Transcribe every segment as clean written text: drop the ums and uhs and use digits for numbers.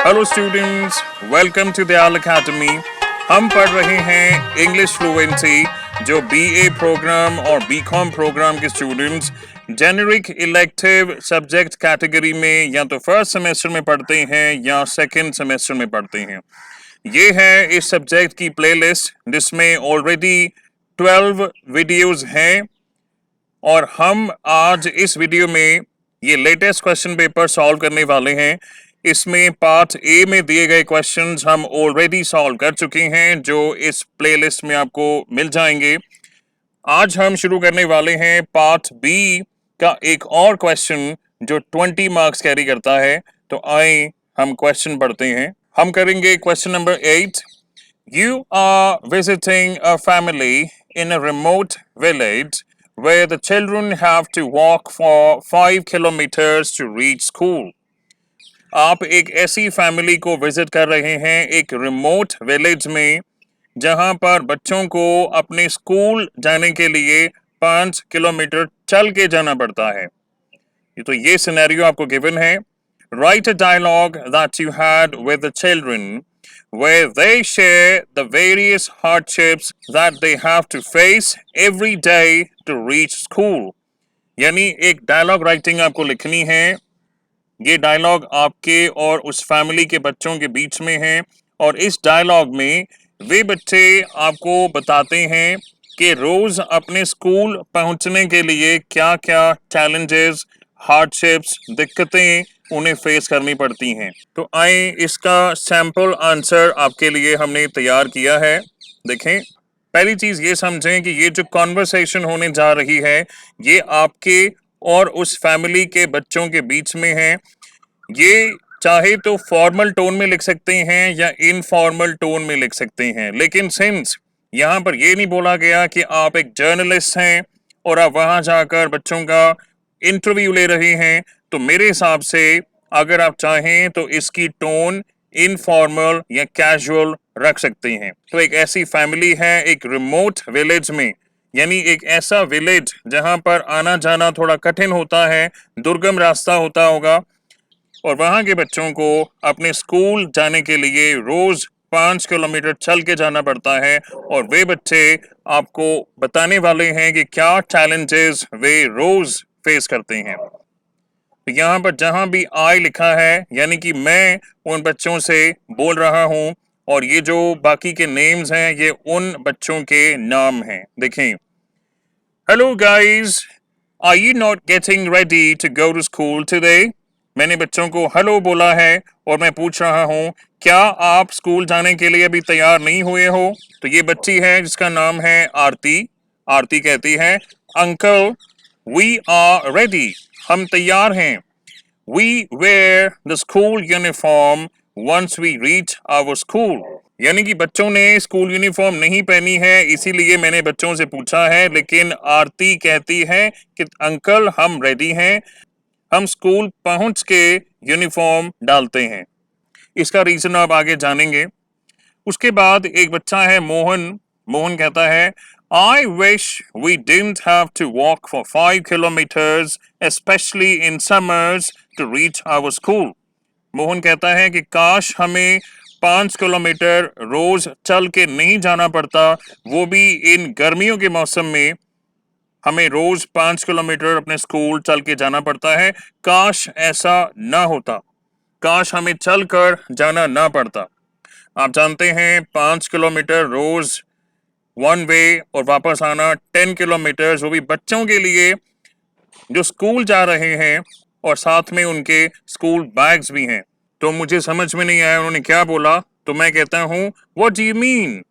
Hello students, welcome to the all academy. हम पढ़ रहे हैं इंग्लिश फ्लुएंसी, जो बीए प्रोग्राम और बीकॉम प्रोग्राम के students generic elective subject category में या तो फर्स्ट सेमेस्टर में पढ़ते हैं या सेकंड सेमेस्टर में पढ़ते हैं। ये है इस सब्जेक्ट की प्लेलिस्ट जिसमें ऑलरेडी 12 वीडियोस हैं और हम आज इस वीडियो में ये लेटेस्ट क्वेश्चन पेपर सॉल्व करने वाले हैं। इसमें पार्ट ए में दिए गए क्वेश्चंस हम ऑलरेडी सॉल्व कर चुके हैं, जो इस प्लेलिस्ट में आपको मिल जाएंगे। आज हम शुरू करने वाले हैं पार्ट बी का एक और क्वेश्चन जो 20 मार्क्स कैरी करता है। तो आए हम क्वेश्चन पढ़ते हैं। हम करेंगे question number 8। You are visiting a family in a remote village where the children have to walk for 5 kilometers to reach school. आप एक ऐसी फैमिली को विजिट कर रहे हैं एक रिमोट विलेज में जहां पर बच्चों को अपने स्कूल जाने के लिए 5 किलोमीटर चल के जाना पड़ता है। तो ये सिनेरियो आपको गिवन है। Write a dialogue that you had with the children where they share the various hardships that they have to face every day to reach school. यानी एक डायलॉग राइटिंग आपको लिखनी है। ये डायलॉग आपके और उस फैमिली के बच्चों के बीच में है और इस डायलॉग में वे बच्चे आपको बताते हैं कि रोज अपने स्कूल पहुंचने के लिए क्या क्या चैलेंजेस, हार्डशिप्स, दिक्कतें उन्हें फेस करनी पड़ती हैं। तो आए इसका सैंपल आंसर आपके लिए हमने तैयार किया है। देखें, पहली चीज ये समझें कि ये जो कॉन्वर्सेशन होने जा रही है ये आपके और उस फैमिली के बच्चों के बीच में है। ये चाहे तो फॉर्मल टोन में लिख सकते हैं या इनफॉर्मल टोन में लिख सकते हैं, लेकिन सिंस यहाँ पर ये नहीं बोला गया कि आप एक जर्नलिस्ट हैं और आप वहां जाकर बच्चों का इंटरव्यू ले रहे हैं, तो मेरे हिसाब से अगर आप चाहें तो इसकी टोन इनफॉर्मल या कैजुअल रख सकते हैं। तो एक ऐसी फैमिली है एक रिमोट विलेज में, यानी एक ऐसा विलेज जहां पर आना जाना थोड़ा कठिन होता है, दुर्गम रास्ता होता होगा और वहां के बच्चों को अपने स्कूल जाने के लिए रोज 5 किलोमीटर चल के जाना पड़ता है और वे बच्चे आपको बताने वाले हैं कि क्या चैलेंजेस वे रोज फेस करते हैं। तो यहाँ पर जहां भी आई लिखा है यानी कि मैं उन बच्चों से बोल रहा हूं और ये जो बाकी के नेम्स हैं ये उन बच्चों के नाम हैं। देखें, hello guys, are you not getting ready to go to school today? मैंने बच्चों को हेलो बोला है और मैं पूछ रहा हूं क्या आप स्कूल जाने के लिए अभी तैयार नहीं हुए हो? तो ये बच्ची है जिसका नाम है आरती। आरती कहती है अंकल वी आर रेडी, हम तैयार हैं। We wear the school uniform once we reach our school. यानी कि बच्चों ने स्कूल यूनिफॉर्म नहीं पहनी है, इसीलिए मैंने बच्चों से पूछा है। लेकिन आरती कहती है कि अंकल हम रेडी हैं, हम स्कूल पहुंच के यूनिफॉर्म डालते हैं। इसका रीजन आप आगे जानेंगे। उसके बाद एक बच्चा है मोहन। मोहन कहता है I wish we didn't have to walk for 5 kilometres specially in summers to reach our school. मोहन कहता है कि काश हमें 5 किलोमीटर रोज चल के नहीं जाना पड़ता, वो भी इन गर्मियों के मौसम में हमें रोज 5 किलोमीटर अपने स्कूल चल के जाना पड़ता है। काश ऐसा ना होता, काश हमें चल कर जाना ना पड़ता। आप जानते हैं 5 किलोमीटर रोज वन वे और वापस आना 10 किलोमीटर, वो भी बच्चों के लिए जो स्कूल जा रहे हैं और साथ में उनके स्कूल बैग्स भी हैं। तो मुझे समझ में नहीं आया उन्होंने क्या बोला, तो मैं कहता हूँ व्हाट डू यू मीन।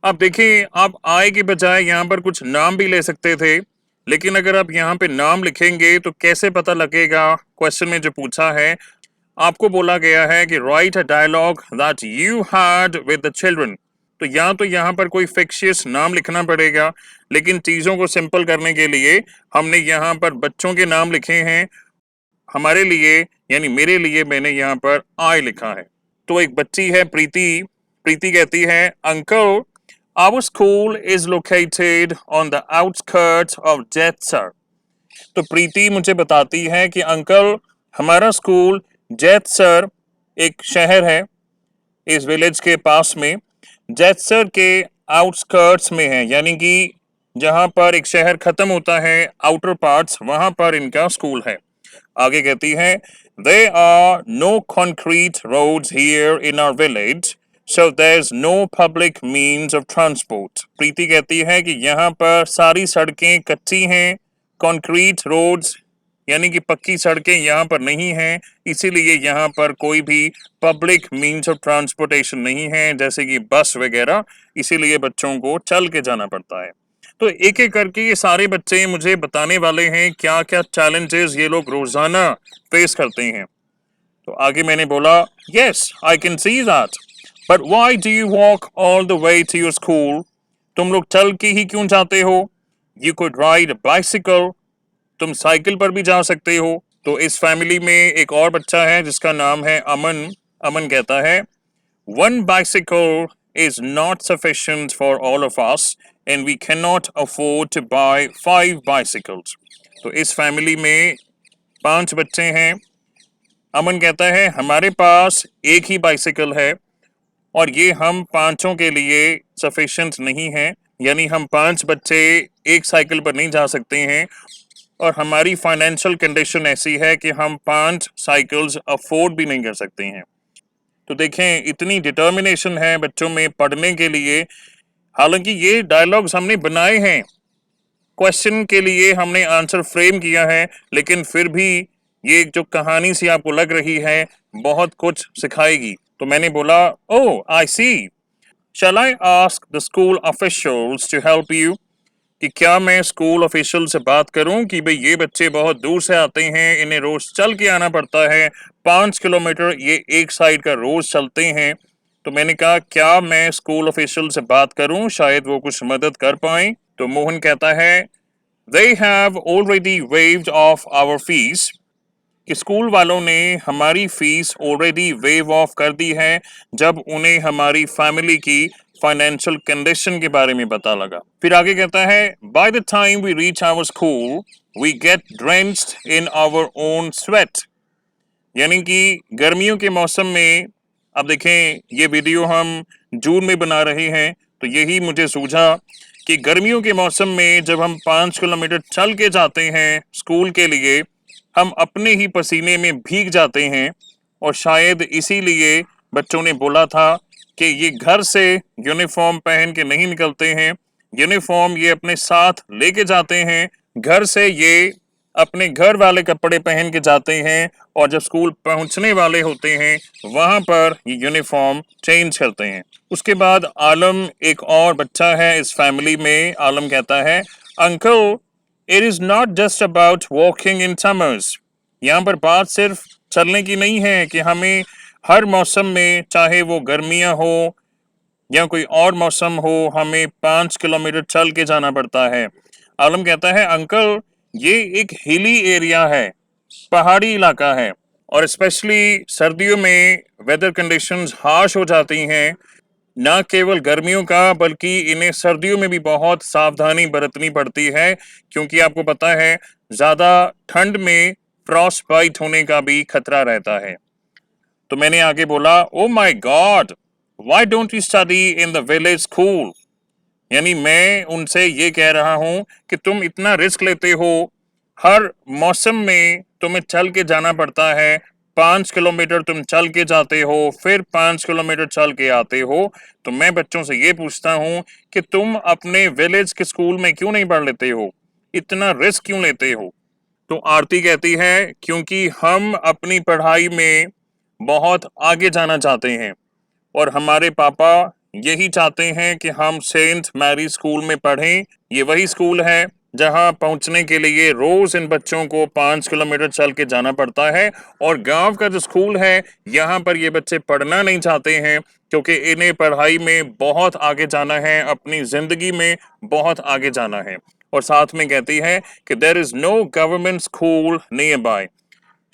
अब देखिए, आप आय के बजाय यहाँ पर कुछ नाम भी ले सकते थे, लेकिन अगर आप यहाँ पे नाम लिखेंगे तो कैसे पता लगेगा? क्वेश्चन में जो पूछा है, आपको बोला गया है कि write a dialogue that you had with the children. तो यहाँ पर कोई फिक्शियस नाम लिखना पड़ेगा, लेकिन चीजों को सिंपल करने के लिए हमने यहाँ पर बच्चों के नाम लिखे हैं। हमारे लिए यानी मेरे लिए मैंने यहाँ पर आई लिखा है। तो एक बच्ची है प्रीति। प्रीति कहती है uncle our school is located on the outskirts of Jetsar. तो प्रीति मुझे बताती है कि अंकल हमारा स्कूल जैतसर एक शहर है इस विलेज के पास में, जैतसर के आउटस्कर्ट्स में है, यानी कि जहां पर एक शहर खत्म होता है आउटर पार्ट्स, वहां पर इनका स्कूल है। आगे कहती है there are no concrete roads here in our village so there's no public means of transport। प्रीति कहती है कि यहाँ पर सारी सड़कें कच्ची हैं, कंक्रीट रोड्स यानी कि पक्की सड़कें यहाँ पर नहीं हैं, इसीलिए यहाँ पर कोई भी पब्लिक मीन्स ऑफ ट्रांसपोर्टेशन नहीं है जैसे कि बस वगैरह, इसीलिए बच्चों को चल के जाना पड़ता है। तो एक एक करके ये सारे बच्चे मुझे बताने वाले हैं क्या क्या चैलेंजेस ये लोग रोजाना फेस करते हैं। तो आगे मैंने बोला yes I can see that but why do you walk all the way to your school. तुम लोग चल के ही क्यों जाते हो। यू कुड राइड बाइसिकल, तुम साइकिल पर भी जा सकते हो। तो इस फैमिली में एक और बच्चा है जिसका नाम है अमन। अमन कहता है one bicycle is not sufficient for all of us and we cannot afford to buy 5 bicycles। तो इस फैमिली में 5 बच्चे हैं। अमन कहता है हमारे पास एक ही बाइसिकल है और ये हम पांचों के लिए सफिशिएंट नहीं है, यानी हम 5 बच्चे एक साइकिल पर नहीं जा सकते हैं और हमारी फाइनेंशियल कंडीशन ऐसी है कि हम 5 साइकिल्स अफोर्ड भी नहीं कर सकते हैं। तो देखें इतनी डिटर्मिनेशन है बच्चों में पढ़ने के लिए। हालांकि ये डायलॉग्स हमने बनाए हैं, क्वेश्चन के लिए हमने आंसर फ्रेम किया है, लेकिन फिर भी ये जो कहानी सी आपको लग रही है बहुत कुछ सिखाएगी। तो मैंने बोला oh I see, shall I ask the school officials to help you, कि क्या मैं स्कूल ऑफिशियल से बात करूं कि भाई ये बच्चे बहुत दूर से आते हैं, इन्हें रोज चल के आना पड़ता है, 5 किलोमीटर ये एक साइड का रोज चलते हैं। तो मैंने कहा क्या मैं स्कूल ऑफिशियल से बात करूं, शायद वो कुछ मदद कर पाए। तो मोहन कहता है they have already waived off our fees, कि स्कूल वालों ने हमारी फीस ऑलरेडी वेव ऑफ कर दी है जब उन्हें हमारी फैमिली की फाइनेंशियल कंडीशन के बारे में पता लगा। फिर आगे कहता है by the time we reach our school we get drenched in our own sweat, यानी कि गर्मियों के मौसम में, अब देखें ये वीडियो हम जून में बना रहे हैं, तो यही मुझे सूझा कि गर्मियों के मौसम में जब हम 5 किलोमीटर चल के जाते हैं स्कूल के लिए, हम अपने ही पसीने में भीग जाते हैं और शायद इसीलिए बच्चों ने बोला था कि ये घर से यूनिफॉर्म पहन के नहीं निकलते हैं, यूनिफॉर्म ये अपने साथ लेके जाते हैं, घर से ये अपने घर वाले कपड़े पहन के जाते हैं और जब स्कूल पहुंचने वाले होते हैं वहां पर ये यूनिफॉर्म चेंज करते हैं। उसके बाद आलम एक और बच्चा है इस फैमिली में। आलम कहता है uncle it is not just about walking in summers, यहाँ पर बात सिर्फ चलने की नहीं है कि हमें हर मौसम में, चाहे वो गर्मियां हो या कोई और मौसम हो, हमें 5 किलोमीटर चल के जाना पड़ता है। आलम कहता है अंकल ये एक हिली एरिया है, पहाड़ी इलाका है और स्पेशली सर्दियों में वेदर कंडीशंस हार्श हो जाती हैं, ना केवल गर्मियों का बल्कि इन्हें सर्दियों में भी बहुत सावधानी बरतनी पड़ती है, क्योंकि आपको पता है ज्यादा ठंड में फ्रॉस्ट बाइट होने का भी खतरा रहता है। तो मैंने आगे बोला oh my God why don't you study in the village school, यानी मैं उनसे ये कह रहा हूं कि तुम इतना रिस्क लेते हो, हर मौसम में तुम्हें चल के जाना पड़ता है, 5 किलोमीटर तुम चल के जाते हो फिर 5 किलोमीटर चल के आते हो, तो मैं बच्चों से ये पूछता हूँ कि तुम अपने विलेज के स्कूल में क्यों नहीं पढ़ लेते हो, इतना रिस्क क्यों लेते हो। तो आरती कहती है क्योंकि हम अपनी पढ़ाई में बहुत आगे जाना चाहते हैं और हमारे पापा यही चाहते हैं कि हम सेंट मैरी स्कूल में पढ़ें। ये वही स्कूल है जहां पहुंचने के लिए रोज इन बच्चों को 5 किलोमीटर चल के जाना पड़ता है, और गांव का जो स्कूल है यहाँ पर ये बच्चे पढ़ना नहीं चाहते हैं क्योंकि इन्हें पढ़ाई में बहुत आगे जाना है, अपनी जिंदगी में बहुत आगे जाना है। और साथ में कहती है कि there is no government school nearby,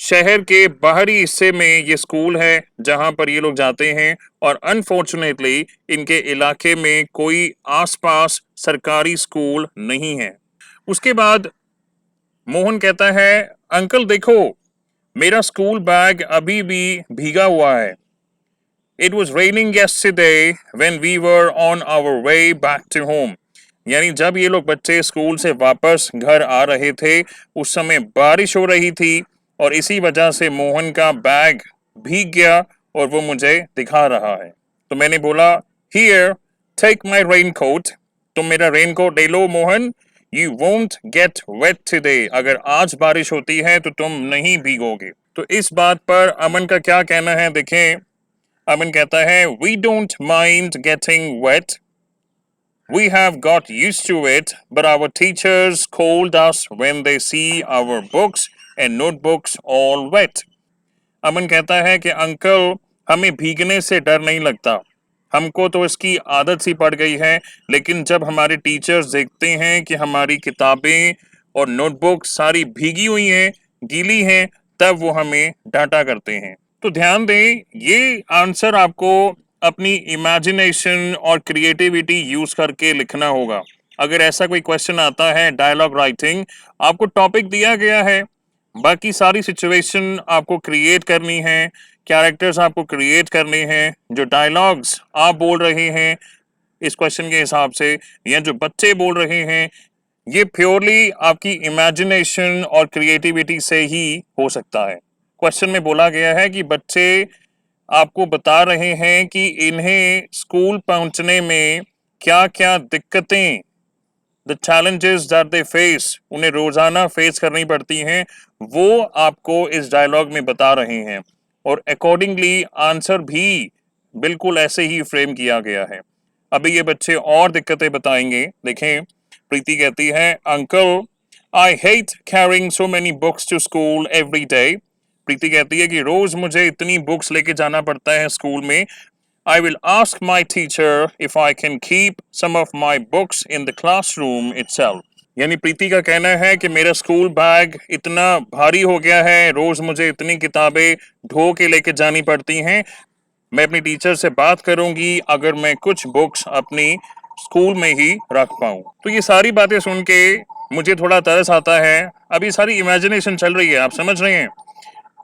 शहर के बाहरी हिस्से में ये स्कूल है जहां पर ये लोग जाते हैं और अनफॉर्चुनेटली इनके इलाके में कोई आसपास सरकारी स्कूल नहीं है। उसके बाद मोहन कहता है अंकल देखो मेरा स्कूल बैग अभी भी भीगा हुआ है। It was raining yesterday when we were on our way back to home. यानी जब ये लोग बच्चे स्कूल से वापस घर आ रहे थे उस समय बारिश हो रही थी और इसी वजह से मोहन का बैग भीग गया और वो मुझे दिखा रहा है। तो मैंने बोला, Here, take my raincoat. तुम मेरा रेनकोट ले लो Mohan. You won't get wet today. अगर आज बारिश होती है तो तुम नहीं भीगोगे। तो इस बात पर अमन का क्या कहना है देखें। अमन कहता है, We don't mind getting wet. We have got used to it, but our teachers scold us when they see our books and notebooks all wet. अमन कहता है कि अंकल हमें भीगने से डर नहीं लगता, हमको तो इसकी आदत सी पड़ गई है, लेकिन जब हमारे टीचर्स देखते हैं कि हमारी किताबें और नोटबुक सारी भीगी हुई हैं, गीली हैं, तब वो हमें डांटा करते हैं। तो ध्यान दें, ये आंसर आपको अपनी इमेजिनेशन और क्रिएटिविटी यूज करके लिखना होगा। अगर ऐसा कोई क्वेश्चन आता है डायलॉग राइटिंग, आपको टॉपिक दिया गया है, बाकी सारी सिचुएशन आपको क्रिएट करनी है, कैरेक्टर्स आपको क्रिएट करने हैं, जो डायलॉग्स आप बोल रहे हैं इस क्वेश्चन के हिसाब से या जो बच्चे बोल रहे हैं, ये प्योरली आपकी इमेजिनेशन और क्रिएटिविटी से ही हो सकता है। क्वेश्चन में बोला गया है कि बच्चे आपको बता रहे हैं कि इन्हें स्कूल पहुंचने में क्या क्या दिक्कतें, the challenges that they face, उन्हें रोजाना फेस करनी पड़ती हैं, वो आपको इस डायलॉग में बता रहे हैं और अकॉर्डिंगली आंसर भी बिल्कुल ऐसे ही फ्रेम किया गया है। अभी ये बच्चे और दिक्कतें बताएंगे। देखें, प्रीति कहती है, uncle I hate carrying so many books to school every day. Preeti कहती है कि रोज मुझे इतनी बुक्स लेके जाना पड़ता है स्कूल में। I will ask my teacher if I can keep some of my books in the classroom itself. यानी प्रीति का कहना है कि मेरा स्कूल बैग इतना भारी हो गया है, रोज मुझे इतनी किताबें ढो के लेके जानी पड़ती हैं। मैं अपनी टीचर से बात करूंगी अगर मैं कुछ बुक्स अपनी स्कूल में ही रख पाऊं। तो ये सारी बातें सुन के मुझे थोड़ा तरस आता है। अभी सारी इमेजिनेशन चल रही है, आप समझ रहे हैं।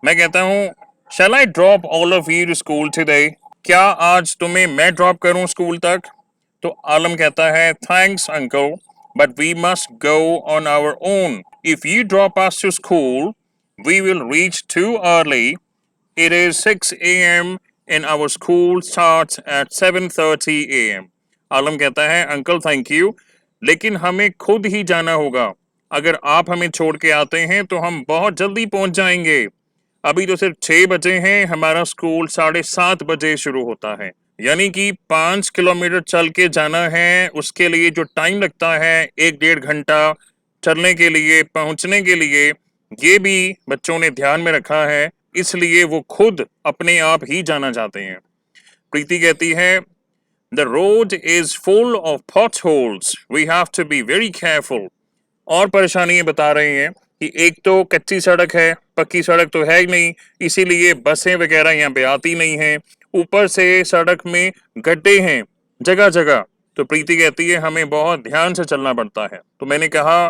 मैं कहता हूँ, Shall I drop all of you to school today? क्या आज तुम्हें मैं ड्रॉप करूं स्कूल तक? तो आलम कहता है, thanks uncle, but we must go on our own. If you drop us to school we will reach too early. It is 6 a.m. and our school starts at 7:30 a.m. Alam कहता है, uncle thank you, लेकिन हमें खुद ही जाना होगा। अगर आप हमें छोड़ के आते हैं तो हम बहुत जल्दी पहुंच जाएंगे। अभी तो सिर्फ 6 बजे हैं, हमारा स्कूल 7:30 बजे शुरू होता है। यानी कि 5 किलोमीटर चल के जाना है, उसके लिए जो टाइम लगता है 1-1.5 घंटा चलने के लिए, पहुंचने के लिए, ये भी बच्चों ने ध्यान में रखा है, इसलिए वो खुद अपने आप ही जाना चाहते हैं। प्रीति कहती है, the road is full of potholes, we have to be very careful. और परेशानी बता रहे हैं कि एक तो कच्ची सड़क है, पक्की सड़क तो है ही नहीं, इसीलिए बसें वगैरह यहाँ पे आती नहीं हैं। ऊपर से सड़क में गड्ढे हैं जगह जगह। तो प्रीति कहती है हमें बहुत ध्यान से चलना पड़ता है। तो मैंने कहा,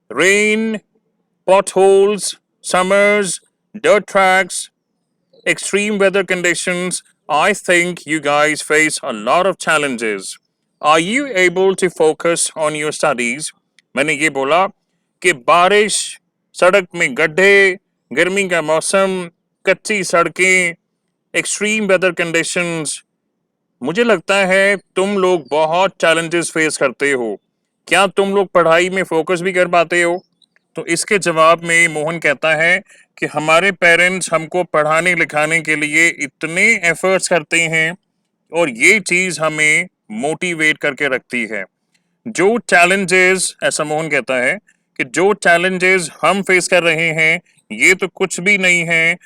rain, potholes, summers, dirt tracks, extreme weather conditions, I think you guys face a lot of challenges. Are you able to focus on your studies? मैंने ये बोला कि बारिश, सड़क में गड्ढे, गर्मी का मौसम, कच्ची सड़कें, एक्सट्रीम वेदर कंडीशंस, मुझे लगता है तुम लोग बहुत चैलेंजेस फेस करते हो। क्या तुम लोग पढ़ाई में फोकस भी कर पाते हो? तो इसके जवाब में मोहन कहता है कि हमारे पेरेंट्स हमको पढ़ाने लिखाने के लिए इतने एफर्ट्स करते हैं और ये चीज़ हमें मोटिवेट करके रखती है। जो चैलेंजेस, ऐसा मोहन कहता है कि जो चैलेंजेस हम फेस कर रहे हैं ये तो कुछ भी नहीं है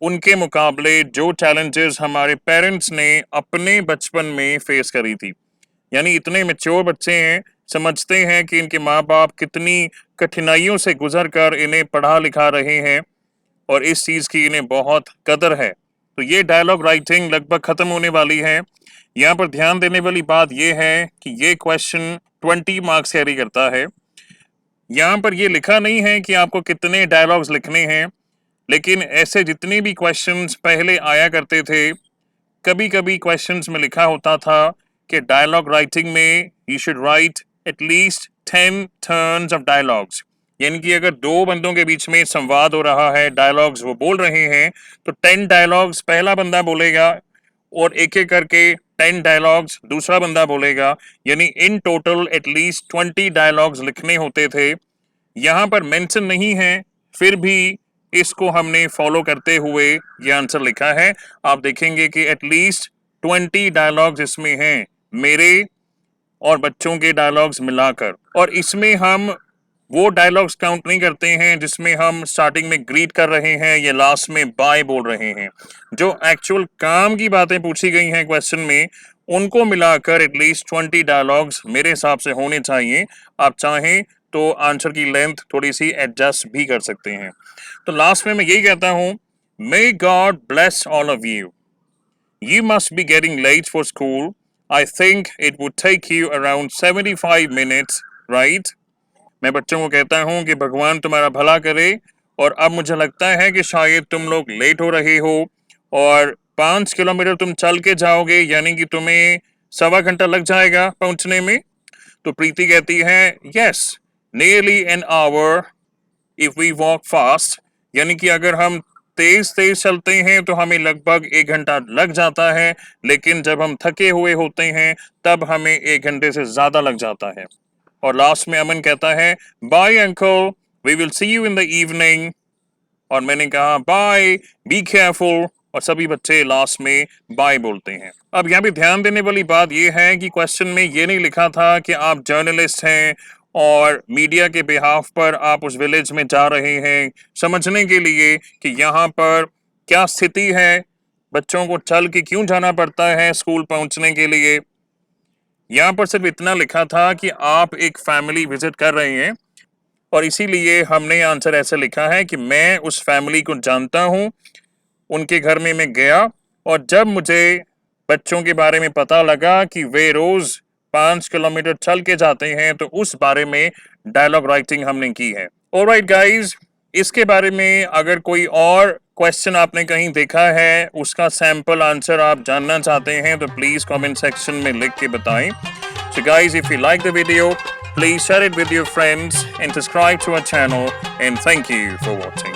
उनके मुकाबले जो चैलेंजेस हमारे पेरेंट्स ने अपने बचपन में फेस करी थी। यानी इतने मैच्योर बच्चे हैं, समझते हैं कि इनके माँ बाप कितनी कठिनाइयों से गुजर कर इन्हें पढ़ा लिखा रहे हैं और इस चीज़ की इन्हें बहुत कदर है। तो ये डायलॉग राइटिंग लगभग ख़त्म होने वाली है। यहाँ पर ध्यान देने वाली बात यह है कि ये क्वेश्चन 20 मार्क्स कैरी करता है। यहाँ पर ये लिखा नहीं है कि आपको कितने डायलॉग्स लिखने हैं। लेकिन ऐसे जितने भी क्वेश्चंस पहले आया करते थे, कभी कभी क्वेश्चंस में लिखा होता था कि डायलॉग राइटिंग में you should write at least 10 turns of dialogues, यानी कि अगर दो बंदों के बीच में संवाद हो रहा है, डायलॉग्स वो बोल रहे हैं, तो 10 डायलॉग्स पहला बंदा बोलेगा और एक एक करके 10 डायलॉग्स दूसरा बंदा बोलेगा, यानी इन टोटल एटलीस्ट 20 डायलॉग्स लिखने होते थे। यहाँ पर मेंशन नहीं है, फिर भी इसको हमने फॉलो करते हुए ये आंसर लिखा है। आप देखेंगे कि एटलीस्ट 20 डायलॉग्स इसमें हैं, मेरे और बच्चों के डायलॉग्स मिलाकर। और इसमें हम वो डायलॉग्स काउंट नहीं करते हैं जिसमें हम स्टार्टिंग में ग्रीट कर रहे हैं या लास्ट में बाय बोल रहे हैं। जो एक्चुअल काम की बातें पूछी गई हैं क्वेश्चन में, उनको मिलाकर एटलीस्ट 20 डायलॉग्स मेरे हिसाब से होने चाहिए। आप चाहें तो आंसर की लेंथ थोड़ी सी एडजस्ट भी कर सकते हैं। तो लास्ट में मैं यही कहता हूं, may God bless all of you. You must be getting late for school. I think it would take you around 75 minutes, right? मैं बच्चों को कहता हूँ कि भगवान तुम्हारा भला करे, और अब मुझे लगता है कि शायद तुम लोग लेट हो रहे हो और 5 किलोमीटर तुम चल के जाओगे, यानी कि तुम्हें 1.25 घंटा लग जाएगा पहुंचने में। तो प्रीति कहती है yes, nearly an hour if we walk fast, यानी कि अगर हम तेज तेज चलते हैं तो हमें लगभग 1 घंटा लग जाता है, लेकिन जब हम थके हुए होते हैं तब हमें 1 घंटे से ज्यादा लग जाता है। और लास्ट में अमन कहता है bye uncle, we will see you in the evening. और मैंने कहा बाय, बी केयरफुल, और सभी बच्चे लास्ट में बाय बोलते हैं। अब यहाँ पे ध्यान देने वाली बात यह है कि क्वेश्चन में ये नहीं लिखा था कि आप जर्नलिस्ट हैं और मीडिया के बिहाफ पर आप उस विलेज में जा रहे हैं समझने के लिए कि यहाँ पर क्या स्थिति है, बच्चों को चल के क्यों जाना पड़ता है स्कूल पहुंचने के लिए। यहाँ पर सिर्फ इतना लिखा था कि आप एक फैमिली विजिट कर रहे हैं, और इसीलिए हमने आंसर ऐसे लिखा है कि मैं उस फैमिली को जानता हूँ, उनके घर में मैं गया, और जब मुझे बच्चों के बारे में पता लगा कि वे रोज 5 किलोमीटर चल के जाते हैं, तो उस बारे में डायलॉग राइटिंग हमने की है। ऑलराइट गाइज, इसके बारे में अगर कोई और क्वेश्चन आपने कहीं देखा है, उसका सैंपल आंसर आप जानना चाहते हैं, तो प्लीज कमेंट सेक्शन में लिख के बताएं। So guys, if you like the video, please share it with your friends and subscribe to our channel, and thank you for watching.